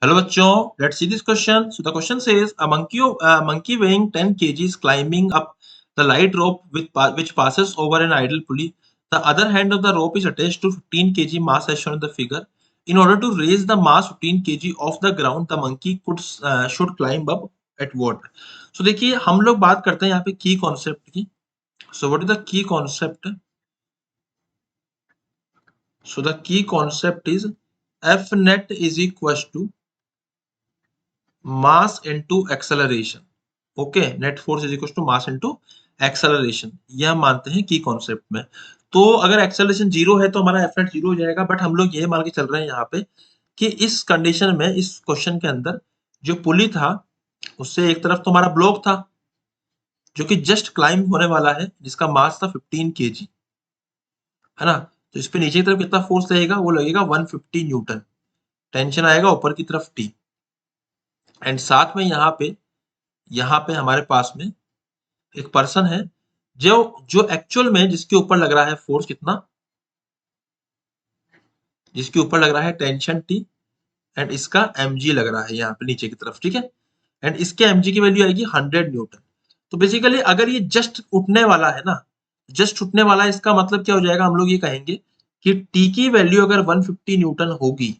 Hello बच्चों, let's see this question. So the question says a monkey weighing 10 kg is climbing up the light rope which passes over an idle pulley. The other hand of the rope is attached to 15 kg mass as shown in the figure. In order to raise the mass 15 kg off the ground, the monkey should climb up at what? So देखिए हम लोग बात करते हैं यहाँ पे की concept की. So what is the key concept? So the key concept is F net is equals to mass into acceleration. Okay, net force is equal to mass into acceleration. ये हम मानते हैं की कॉन्सेप्ट में. तो अगर एक्सेलरेशन जीरो है तो हमारा एफ नेट जीरो हो जाएगा. बट हम लोग ये मान के चल रहे हैं यहाँ पे कि इस कंडीशन में, इस क्वेश्चन के अंदर जो पुली था उससे एक तरफ तो हमारा ब्लॉक था जो कि जस्ट क्लाइंब होने वाला है, जिसका मास था 15 केजी, है ना. तो इस पे नीचे की तरफ कितना फोर्स लगेगा? वो लगेगा 150 न्यूटन. टेंशन आएगा ऊपर की तरफ टी. एंड साथ में यहाँ पे हमारे पास में एक पर्सन है जो जो एक्चुअल में जिसके ऊपर लग रहा है फोर्स कितना, जिसके ऊपर लग रहा है टेंशन टी, एंड इसका mg लग रहा है यहाँ पे नीचे की तरफ. ठीक है, एंड इसके mg की वैल्यू आएगी 100 न्यूटन. तो बेसिकली अगर ये जस्ट उठने वाला है ना, जस्ट उठने वाला है, इसका मतलब क्या हो जाएगा? हम लोग ये कहेंगे कि टी की वैल्यू अगर 150 न्यूटन होगी,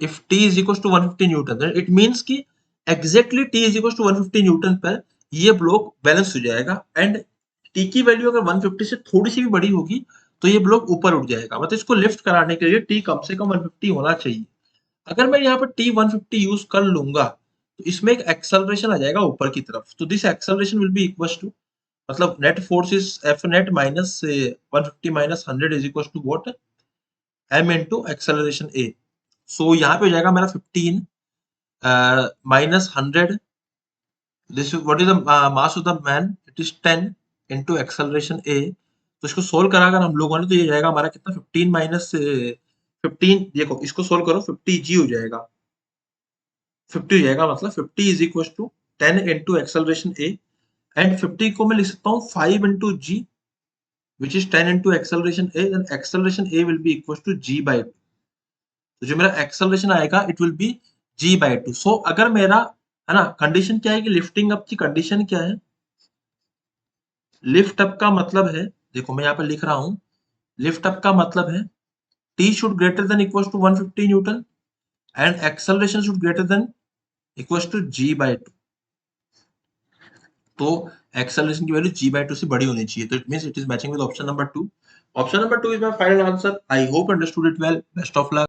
if T is equal to 150 newton, it means कि exactly T is equal to 150 newton पर ये ब्लॉक बैलेंस हो जाएगा. एंड टी की वैल्यू अगर 150 से थोड़ी सी भी बड़ी होगी तो ये ब्लॉक ऊपर उठ जाएगा. मतलब इसको लिफ्ट कराने के लिए टी कम से कम 150 होना चाहिए. अगर मैं यहाँ पर टी 150 यूज कर लूंगा तो इसमें एक एक्सेलरेशन आ जाएगा ऊपर की तरफ. तो this acceleration will be equal to, मतलब net force is F net minus 150 minus 100 is equal to what? M into acceleration A. So यहाँ पे हो जाएगा मेरा 15 minus 100. This is what is the mass of the man? It is 10 into acceleration a. तो इसको solve करा अगर हम लोगों ने तो ये जाएगा हमारा कितना? 15 माइनस 15. देखो इसको सोल्व करो, 50 g हो जाएगा. 50 हो जाएगा, मतलब 50 is equal to 10 into acceleration A. And 50 को मैं लिख सकता हूँ 5 into G, which is 10 into acceleration A. And acceleration A will be equal to G by 2. तो जो मेरा एक्सेलरेशन आएगा it will be G by 2. So अगर मेरा, है ना, कंडीशन क्या है कि लिफ्टिंग अप की कंडीशन क्या है? लिफ्ट अप का मतलब है, देखो मैं यहाँ पे लिख रहा हूं, लिफ्ट अप का मतलब है T should greater than equal to 150 newton and acceleration should greater than equal to G by 2. तो एक्सेलरेशन की वैल्यू जी बाई 2 से बड़ी होनी चाहिए. तो it means it is matching with option number 2. Option number 2 is my final answer. I hope understood it well. Best of luck.